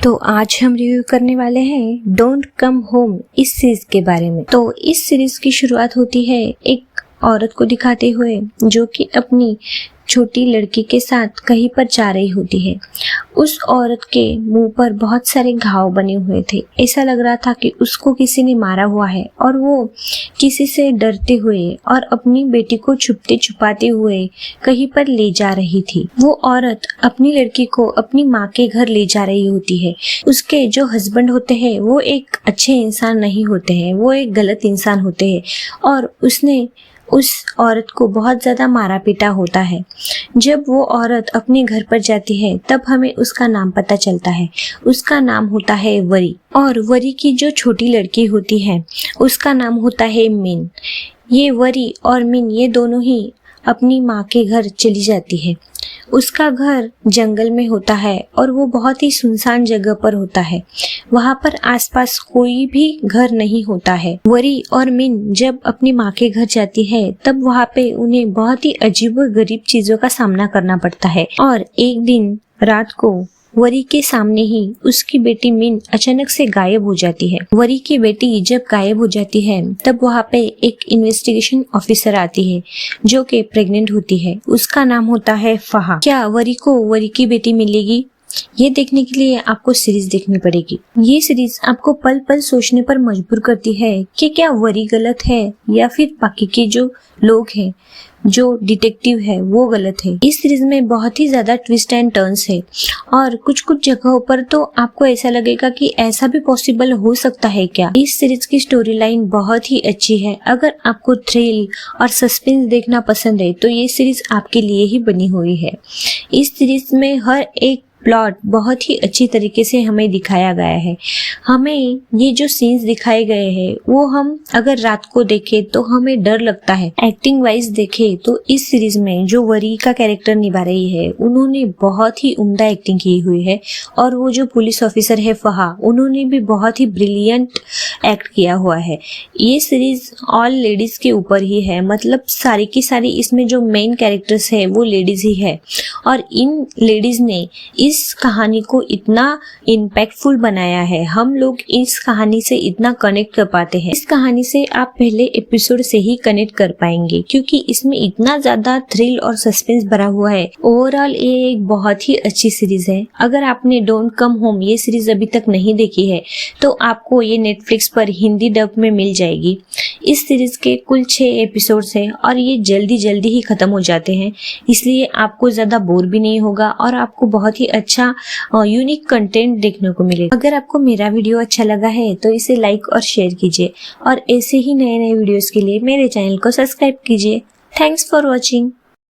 तो आज हम रिव्यू करने वाले हैं डोंट कम होम इस सीरीज के बारे में। तो इस सीरीज की शुरुआत होती है एक औरत को दिखाते हुए जो कि अपनी छोटी लड़की के साथ कहीं पर जा रही होती है। उस औरत के मुंह पर बहुत सारे घाव बने हुए थे। ऐसा लग रहा था कि उसको किसी ने मारा हुआ है और वो किसी से डरते हुए और अपनी बेटी को छुपते छुपाते हुए कहीं पर ले जा रही थी। वो औरत अपनी लड़की को अपनी माँ के घर ले जा रही होती है। उसके जो हस्बैंड होते हैं वो एक अच्छे इंसान नहीं होते हैं, वो एक गलत इंसान होते हैं और उसने उस औरत को बहुत ज्यादा मारा पीटा होता है। जब वो औरत अपने घर पर जाती है तब हमें उसका नाम पता चलता है। उसका नाम होता है वरी और वरी की जो छोटी लड़की होती है उसका नाम होता है मिन। ये वरी और मिन ये दोनों ही अपनी माँ के घर चली जाती है। उसका घर जंगल में होता है और वो बहुत ही सुनसान जगह पर होता है। वहाँ पर आसपास कोई भी घर नहीं होता है। वरी और मिन जब अपनी माँ के घर जाती है तब वहाँ पे उन्हें बहुत ही अजीबोगरीब चीजों का सामना करना पड़ता है। और एक दिन रात को वरी के सामने ही उसकी बेटी मिन अचानक से गायब हो जाती है। वरी की बेटी जब गायब हो जाती है तब वहाँ पे एक इन्वेस्टिगेशन ऑफिसर आती है जो कि प्रेग्नेंट होती है। उसका नाम होता है फहा। क्या वरी को वरी की बेटी मिलेगी? ये देखने के लिए आपको सीरीज देखनी पड़ेगी। ये सीरीज आपको पल पल सोचने पर मजबूर करती है कि क्या वरी गलत है या फिर बाकी के जो लोग हैं, जो डिटेक्टिव है वो गलत है। इस सीरीज में बहुत ही ज्यादा ट्विस्ट एंड टर्न्स है और कुछ कुछ जगहों पर तो आपको ऐसा लगेगा कि ऐसा भी पॉसिबल हो सकता है क्या। इस सीरीज की स्टोरी लाइन बहुत ही अच्छी है। अगर आपको थ्रिल और सस्पेंस देखना पसंद है तो ये सीरीज आपके लिए ही बनी हुई है। इस सीरीज में हर एक प्लॉट बहुत ही अच्छी तरीके से हमें दिखाया गया है। हमें ये जो सीन्स दिखाए गए हैं वो हम अगर रात को देखें तो हमें डर लगता है। एक्टिंग वाइज देखें तो इस सीरीज में जो वरी का कैरेक्टर निभा रही है उन्होंने बहुत ही उम्दा एक्टिंग की हुई है और वो जो पुलिस ऑफिसर है फहा उन्होंने भी बहुत ही ब्रिलियंट एक्ट किया हुआ है। ये सीरीज ऑल लेडीज के ऊपर ही है, मतलब सारी की सारी इसमें जो मेन कैरेक्टर्स है वो लेडीज ही है और इन लेडीज ने इस कहानी को इतना इम्पैक्टफुल बनाया है। हम लोग इस कहानी से इतना कनेक्ट कर पाते हैं। इस कहानी से आप पहले एपिसोड से ही कनेक्ट कर पाएंगे क्योंकि इसमें इतना ज्यादा थ्रिल और सस्पेंस भरा हुआ है। ओवरऑल ये एक बहुत ही अच्छी सीरीज है। अगर आपने डोंट कम होम ये सीरीज अभी तक नहीं देखी है तो आपको ये नेटफ्लिक्स पर हिंदी डब में मिल जाएगी। इस सीरीज के कुल 6 एपिसोड्स हैं और ये जल्दी जल्दी ही खत्म हो जाते हैं, इसलिए आपको ज्यादा बोर भी नहीं होगा और आपको बहुत ही अच्छा यूनिक कंटेंट देखने को मिलेगा। अगर आपको मेरा वीडियो अच्छा लगा है तो इसे लाइक और शेयर कीजिए और ऐसे ही नए नए वीडियोस के लिए मेरे चैनल को सब्सक्राइब कीजिए। Thanks for watching.